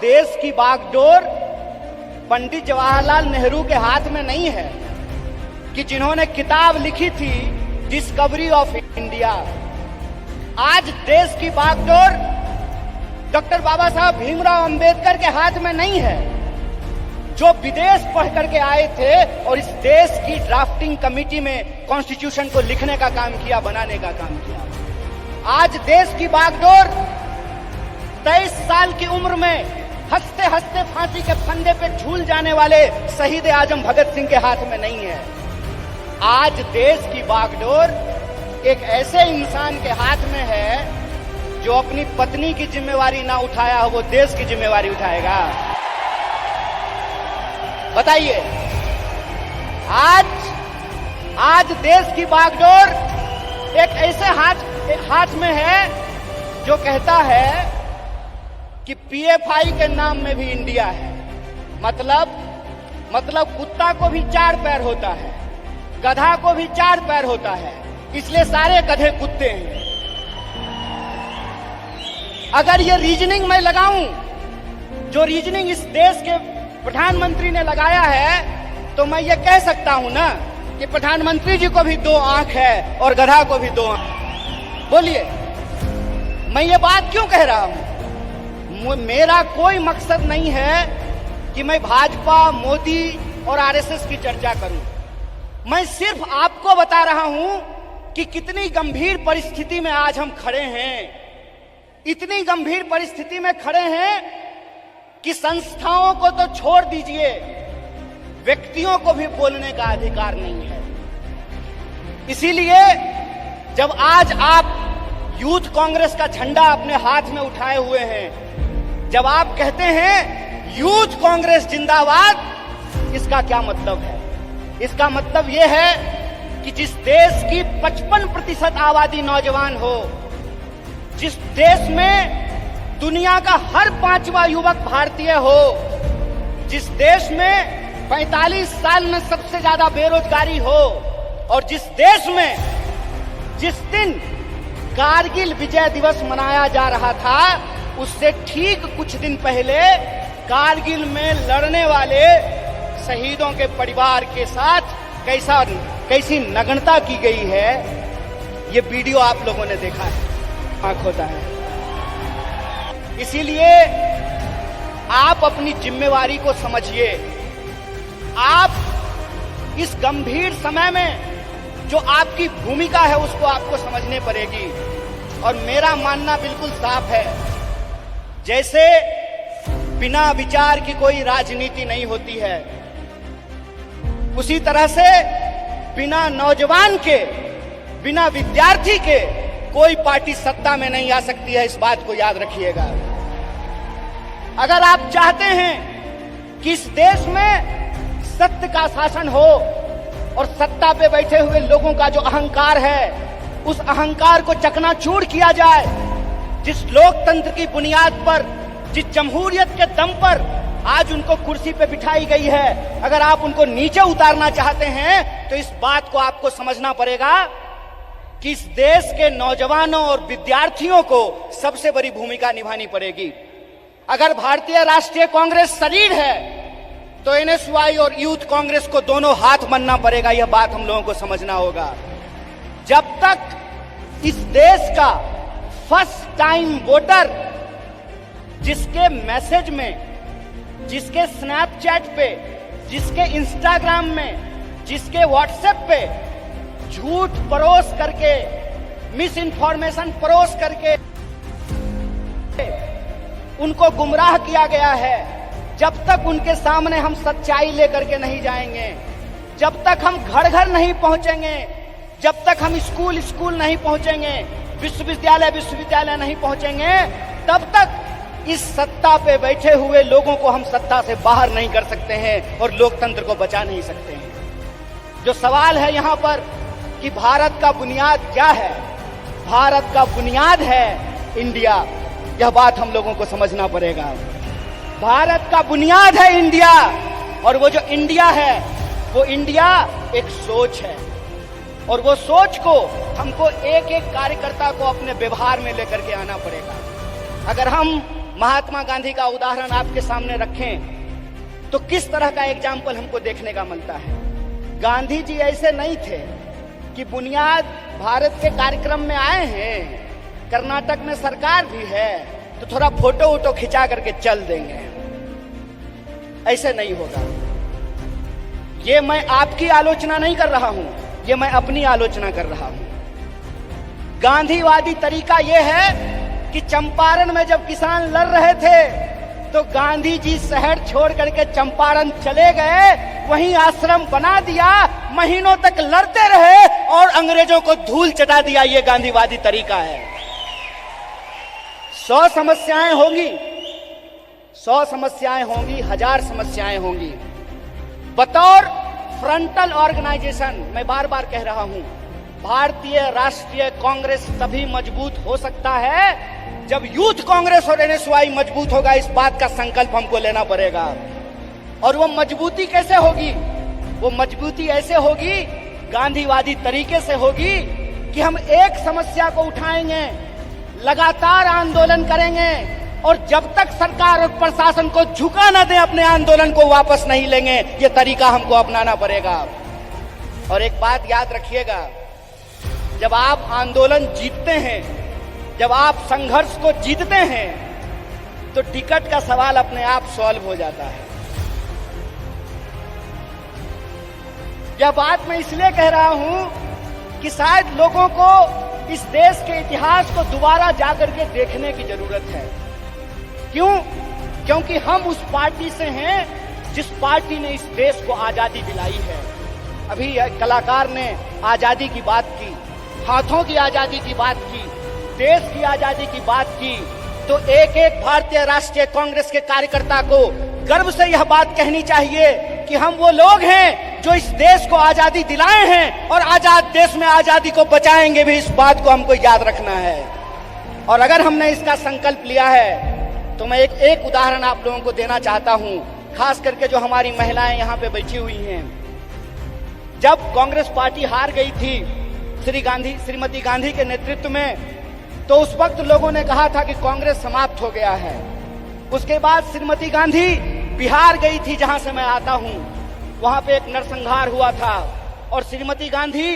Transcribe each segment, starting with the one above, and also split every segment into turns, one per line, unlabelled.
देश की बागडोर पंडित जवाहरलाल नेहरू के हाथ में नहीं है कि जिन्होंने किताब लिखी थी डिस्कवरी ऑफ इंडिया। आज देश की बागडोर डॉक्टर बाबा साहब भीमराव अंबेडकर के हाथ में नहीं है, जो विदेश पढ़ करके आए थे और इस देश की ड्राफ्टिंग कमेटी में कॉन्स्टिट्यूशन को लिखने का काम किया, बनाने का काम किया। आज देश की बागडोर 23 साल की उम्र में हंसते हंसते फांसी के फंदे पे झूल जाने वाले शहीद आजम भगत सिंह के हाथ में नहीं है। आज देश की बागडोर एक ऐसे इंसान के हाथ में है जो अपनी पत्नी की जिम्मेवारी ना उठाया हो, वो देश की जिम्मेवारी उठाएगा। बताइए, आज देश की बागडोर एक ऐसे हाथ में है जो कहता है कि पीएफआई के नाम में भी इंडिया है। मतलब कुत्ता को भी 4 पैर होता है, गधा को भी 4 पैर होता है, इसलिए सारे गधे कुत्ते हैं। अगर ये रीजनिंग मैं लगाऊं, जो रीजनिंग इस देश के प्रधानमंत्री ने लगाया है, तो मैं ये कह सकता हूं ना कि प्रधानमंत्री जी को भी 2 आंख है और गधा को भी 2 आंख। बोलिए, मैं ये बात क्यों कह रहा हूं? मेरा कोई मकसद नहीं है कि मैं भाजपा, मोदी और आरएसएस की चर्चा करूं। मैं सिर्फ आपको बता रहा हूं कि कितनी गंभीर परिस्थिति में आज हम खड़े हैं। इतनी गंभीर परिस्थिति में खड़े हैं कि संस्थाओं को तो छोड़ दीजिए, व्यक्तियों को भी बोलने का अधिकार नहीं है। इसीलिए जब आज आप यूथ कांग्रेस का झंडा अपने हाथ में उठाए हुए हैं, जब आप कहते हैं यूथ कांग्रेस जिंदाबाद, इसका क्या मतलब है? इसका मतलब यह है कि जिस देश की 55% आबादी नौजवान हो, जिस देश में दुनिया का हर 5वां युवक भारतीय हो, जिस देश में 45 साल में सबसे ज्यादा बेरोजगारी हो, और जिस देश में जिस दिन कारगिल विजय दिवस मनाया जा रहा था, उससे ठीक कुछ दिन पहले कारगिल में लड़ने वाले शहीदों के परिवार के साथ कैसी नग्नता की गई है, ये वीडियो आप लोगों ने देखा है, आंख होता है। इसीलिए आप अपनी जिम्मेवारी को समझिए। आप इस गंभीर समय में जो आपकी भूमिका है उसको आपको समझने पड़ेगी। और मेरा मानना बिल्कुल साफ है, जैसे बिना विचार की कोई राजनीति नहीं होती है, उसी तरह से बिना नौजवान के, बिना विद्यार्थी के कोई पार्टी सत्ता में नहीं आ सकती है। इस बात को याद रखिएगा। अगर आप चाहते हैं कि इस देश में सत्य का शासन हो और सत्ता पे बैठे हुए लोगों का जो अहंकार है, उस अहंकार को चकनाचूर किया जाए, जिस लोकतंत्र की बुनियाद पर, जिस जमहूरियत के दम पर आज उनको कुर्सी पे बिठाई गई है, अगर आप उनको नीचे उतारना चाहते हैं तो इस बात को आपको समझना पड़ेगा कि इस देश के नौजवानों और विद्यार्थियों को सबसे बड़ी भूमिका निभानी पड़ेगी। अगर भारतीय राष्ट्रीय कांग्रेस शरीर है तो एनएसवाई और यूथ कांग्रेस को दोनों हाथ बनना पड़ेगा। यह बात हम लोगों को समझना होगा। जब तक इस देश का फर्स्ट टाइम वोटर, जिसके मैसेज में, जिसके स्नैपचैट पे, जिसके इंस्टाग्राम में, जिसके व्हाट्सएप पे झूठ परोस करके, मिस इन्फॉर्मेशन परोस करके उनको गुमराह किया गया है, जब तक उनके सामने हम सच्चाई लेकर के नहीं जाएंगे, जब तक हम घर घर नहीं पहुंचेंगे, जब तक हम स्कूल नहीं पहुंचेंगे, विश्वविद्यालय नहीं पहुंचेंगे, तब तक इस सत्ता पे बैठे हुए लोगों को हम सत्ता से बाहर नहीं कर सकते हैं और लोकतंत्र को बचा नहीं सकते हैं। जो सवाल है यहाँ पर कि भारत का बुनियाद क्या है? भारत का बुनियाद है इंडिया। यह बात हम लोगों को समझना पड़ेगा। भारत का बुनियाद है इंडिया, और वो जो इंडिया है, वो इंडिया एक सोच है, और वो सोच को हमको एक एक कार्यकर्ता को अपने व्यवहार में लेकर के आना पड़ेगा। अगर हम महात्मा गांधी का उदाहरण आपके सामने रखें तो किस तरह का एग्जाम्पल हमको देखने का मिलता है। गांधी जी ऐसे नहीं थे कि बुनियाद भारत के कार्यक्रम में आए हैं, कर्नाटक में सरकार भी है तो थोड़ा फोटो वोटो खिंचा करके चल देंगे, ऐसे नहीं होगा। ये मैं आपकी आलोचना नहीं कर रहा हूं, ये मैं अपनी आलोचना कर रहा हूं। गांधीवादी तरीका यह है कि चंपारण में जब किसान लड़ रहे थे तो गांधी जी शहर छोड़ करके चंपारण चले गए, वहीं आश्रम बना दिया, महीनों तक लड़ते रहे और अंग्रेजों को धूल चटा दिया। ये गांधीवादी तरीका है। 100 समस्याएं होंगी, 100 समस्याएं होंगी, 1000 समस्याएं होंगी। बतौर फ्रंटल ऑर्गेनाइजेशन मैं बार बार कह रहा हूं, भारतीय राष्ट्रीय कांग्रेस तभी मजबूत हो सकता है जब यूथ कांग्रेस और एनएसयूआई मजबूत होगा। इस बात का संकल्प हमको लेना पड़ेगा। और वो मजबूती कैसे होगी? वो मजबूती ऐसे होगी, गांधीवादी तरीके से होगी कि हम एक समस्या को उठाएंगे, लगातार आंदोलन करेंगे और जब तक सरकार और प्रशासन को झुका न दें, अपने आंदोलन को वापस नहीं लेंगे। ये तरीका हमको अपनाना पड़ेगा। और एक बात याद रखिएगा, जब आप आंदोलन जीतते हैं, जब आप संघर्ष को जीतते हैं तो टिकट का सवाल अपने आप सॉल्व हो जाता है। यह बात मैं इसलिए कह रहा हूं कि शायद लोगों को इस देश के इतिहास को दोबारा जाकर के देखने की जरूरत है। क्यों? क्योंकि हम उस पार्टी से हैं जिस पार्टी ने इस देश को आजादी दिलाई है। अभी कलाकार ने आजादी की बात की, हाथों की आजादी की बात की, देश की आजादी की बात की, तो एक एक भारतीय राष्ट्रीय कांग्रेस के कार्यकर्ता को गर्व से यह बात कहनी चाहिए कि हम वो लोग हैं जो इस देश को आजादी दिलाए हैं और आजाद देश में आजादी को बचाएंगे भी। इस बात को हमको याद रखना है। और अगर हमने इसका संकल्प लिया है तो मैं एक उदाहरण आप लोगों को देना चाहता हूं, खास करके जो हमारी महिलाएं यहाँ पे बैठी हुई हैं। जब कांग्रेस पार्टी हार गई थी श्रीमती गांधी के नेतृत्व में, तो उस वक्त लोगों ने कहा था कि कांग्रेस समाप्त हो गया है। उसके बाद श्रीमती गांधी बिहार गई थी, जहां से मैं आता हूं। वहां पे एक नरसंहार हुआ था और श्रीमती गांधी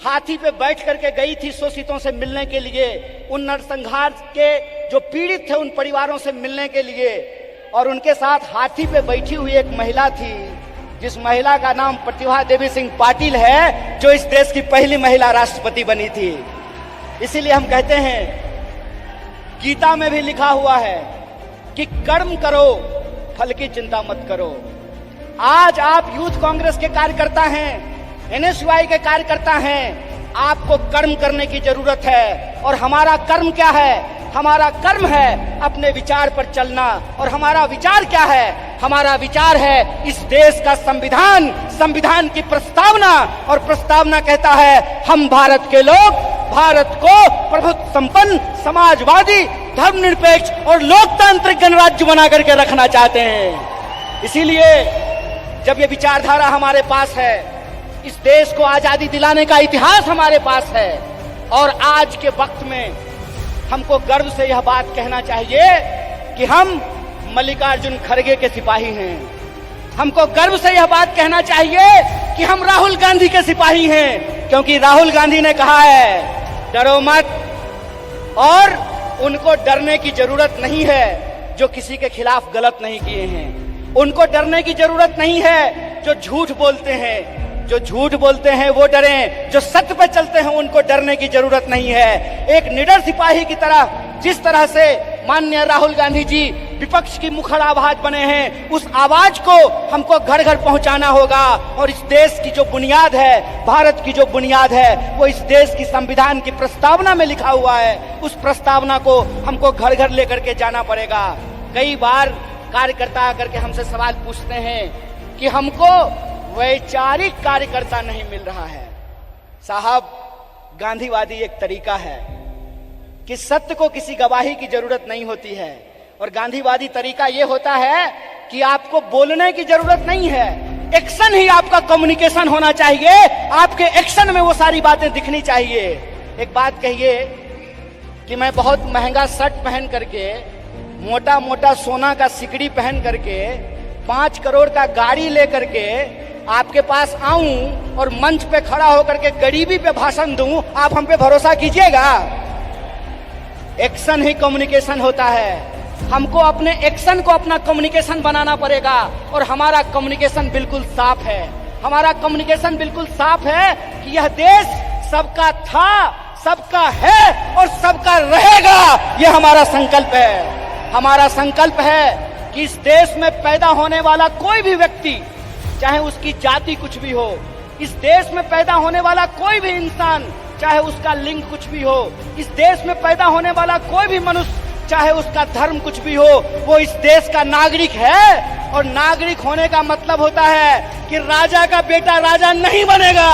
हाथी पे बैठ करके गई थी शोषितों से मिलने के लिए, उन नरसंहार के जो पीड़ित थे उन परिवारों से मिलने के लिए। और उनके साथ हाथी पे बैठी हुई एक महिला थी, जिस महिला का नाम प्रतिभा देवी सिंह पाटिल है, जो इस देश की पहली महिला राष्ट्रपति बनी थी। इसीलिए हम कहते हैं, गीता में भी लिखा हुआ है कि कर्म करो, फल की चिंता मत करो। आज आप यूथ कांग्रेस के कार्यकर्ता हैं, एनएसयूआई के कार्यकर्ता हैं, आपको कर्म करने की जरूरत है। और हमारा कर्म क्या है? हमारा कर्म है अपने विचार पर चलना। और हमारा विचार क्या है? हमारा विचार है इस देश का संविधान, संविधान की प्रस्तावना। और प्रस्तावना कहता है, हम भारत के लोग भारत को प्रभुत्व संपन्न, समाजवादी, धर्मनिरपेक्ष और लोकतांत्रिक गणराज्य बना करके रखना चाहते हैं। इसीलिए जब ये विचारधारा हमारे पास है, इस देश को आजादी दिलाने का इतिहास हमारे पास है, और आज के वक्त में हमको गर्व से यह बात कहना चाहिए कि हम मल्लिकार्जुन खड़गे के सिपाही हैं। हमको गर्व से यह बात कहना चाहिए कि हम राहुल गांधी के सिपाही हैं, क्योंकि राहुल गांधी ने कहा है, डरो मत। और उनको डरने की जरूरत नहीं है जो किसी के खिलाफ गलत नहीं किए हैं। उनको डरने की जरूरत नहीं है जो झूठ बोलते हैं। जो झूठ बोलते हैं वो डरें, जो सत्य पे चलते हैं उनको डरने की जरूरत नहीं है। एक निडर सिपाही की तरह जिस तरह से माननीय राहुल गांधी जी विपक्ष की मुखर आवाज बने हैं, उस आवाज को हमको घर घर पहुंचाना होगा। और इस देश की जो बुनियाद है, भारत की जो बुनियाद है, वो इस देश की संविधान की प्रस्तावना में लिखा हुआ है। उस प्रस्तावना को हमको घर घर लेकर के जाना पड़ेगा। कई बार कार्यकर्ता आकर के हमसे सवाल पूछते हैं कि हमको वैचारिक कार्यकर्ता नहीं मिल रहा है। साहब, गांधीवादी एक तरीका है कि सत्य को किसी गवाही की जरूरत नहीं होती है। और गांधीवादी तरीका यह होता है कि आपको बोलने की जरूरत नहीं है, एक्शन ही आपका कम्युनिकेशन होना चाहिए। आपके एक्शन में वो सारी बातें दिखनी चाहिए। एक बात कहिए कि मैं बहुत महंगा शर्ट पहन करके मोटा मोटा सोना का सिकड़ी पहन करके 5 करोड़ का गाड़ी लेकर के आपके पास आऊं और मंच पे खड़ा होकर के गरीबी पे भाषण दूं, आप हम पे भरोसा कीजिएगा? एक्शन ही कम्युनिकेशन होता है। हमको अपने एक्शन को अपना कम्युनिकेशन बनाना पड़ेगा और हमारा कम्युनिकेशन बिल्कुल साफ है। हमारा कम्युनिकेशन बिल्कुल साफ है कि यह देश सबका था, सबका है और सबका रहेगा। यह हमारा संकल्प है। हमारा संकल्प है कि इस देश में पैदा होने वाला कोई भी व्यक्ति, चाहे उसकी जाति कुछ भी हो, इस देश में पैदा होने वाला कोई भी इंसान, चाहे उसका लिंग कुछ भी हो, इस देश में पैदा होने वाला कोई भी मनुष्य, चाहे उसका धर्म कुछ भी हो, वो इस देश का नागरिक है। और नागरिक होने का मतलब होता है कि राजा का बेटा राजा नहीं बनेगा।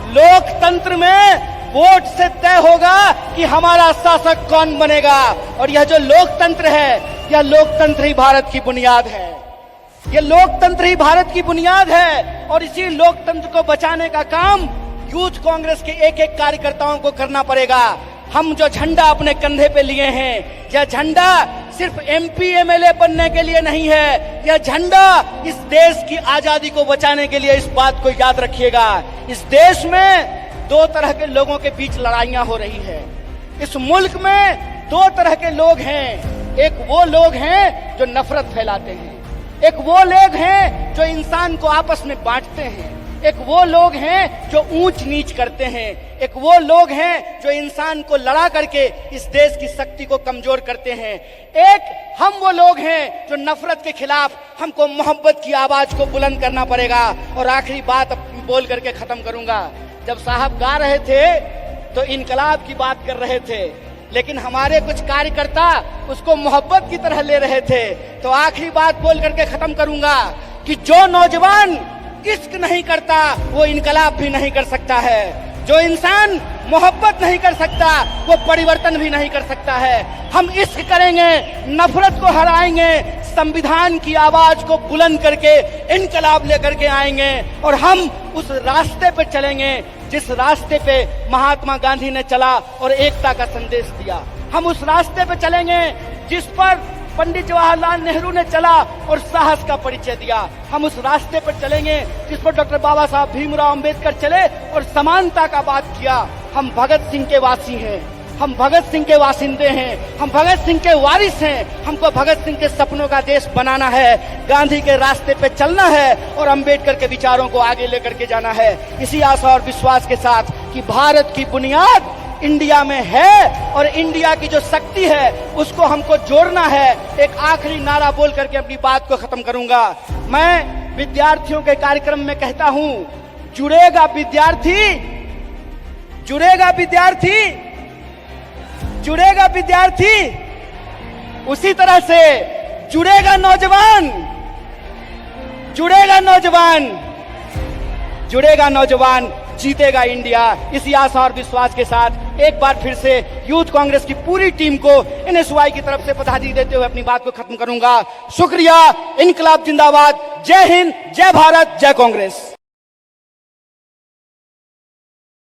लोकतंत्र में वोट से तय होगा कि हमारा शासक कौन बनेगा। और यह जो लोकतंत्र है, यह लोकतंत्र ही भारत की बुनियाद है। यह लोकतंत्र ही भारत की बुनियाद है। और इसी लोकतंत्र को बचाने का काम यूथ कांग्रेस के एक एक कार्यकर्ताओं को करना पड़ेगा। हम जो झंडा अपने कंधे पे लिए हैं, यह झंडा सिर्फ एमपी एमएलए बनने के लिए नहीं है। यह झंडा इस देश की आजादी को बचाने के लिए। इस बात को याद रखिएगा। इस देश में 2 तरह के लोगों के बीच लड़ाइयां हो रही है। इस मुल्क में 2 तरह के लोग हैं। एक वो लोग हैं जो नफरत फैलाते हैं, एक वो लोग हैं जो इंसान को आपस में बांटते हैं, एक वो लोग हैं जो ऊंच नीच करते हैं, एक वो लोग हैं जो इंसान को लड़ा करके इस देश की शक्ति को कमजोर करते हैं। एक हम वो लोग हैं जो नफरत के खिलाफ हमको मोहब्बत की आवाज को बुलंद करना पड़ेगा। और आखिरी बात बोल करके खत्म करूंगा। जब साहब गा रहे थे तो इनकलाब की बात कर रहे थे, लेकिन हमारे कुछ कार्यकर्ता उसको मोहब्बत की तरह ले रहे थे। तो आखिरी बात बोल करके खत्म करूंगा कि जो नौजवान इश्क नहीं करता वो इनकलाब भी नहीं कर सकता है। जो इंसान मोहब्बत नहीं कर सकता वो परिवर्तन भी नहीं कर सकता है। हम इश्क करेंगे, नफरत को हराएंगे, संविधान की आवाज को बुलंद करके इनकलाब लेकर के आएंगे। और हम उस रास्ते पे चलेंगे जिस रास्ते पे महात्मा गांधी ने चला और एकता का संदेश दिया। हम उस रास्ते पे चलेंगे जिस पर पंडित जवाहरलाल नेहरू ने चला और साहस का परिचय दिया। हम उस रास्ते पर चलेंगे जिस पर डॉक्टर बाबा साहब भीमराव अंबेडकर चले और समानता का बात किया। हम भगत सिंह के वासी हैं, हम भगत सिंह के वासिंदे हैं, हम भगत सिंह के वारिस हैं। हमको भगत सिंह के सपनों का देश बनाना है, गांधी के रास्ते पे चलना है और अंबेडकर के विचारों को आगे लेकर के जाना है। इसी आशा और विश्वास के साथ कि भारत की बुनियाद इंडिया में है और इंडिया की जो शक्ति है उसको हमको जोड़ना है। एक आखिरी नारा बोल करके अपनी बात को खत्म करूंगा। मैं विद्यार्थियों के कार्यक्रम में कहता हूं, जुड़ेगा विद्यार्थी, जुड़ेगा विद्यार्थी, जुड़ेगा विद्यार्थी, उसी तरह से जुड़ेगा नौजवान, जुड़ेगा नौजवान, जुड़ेगा नौजवान, जीतेगा इंडिया। इसी आशा और विश्वास के साथ एक बार फिर से यूथ कांग्रेस की पूरी टीम को NSY की तरफ से बधाई देते हुए अपनी बात को खत्म करूंगा। शुक्रिया। इनकलाब जिंदाबाद। जय हिंद, जय भारत, जय कांग्रेस।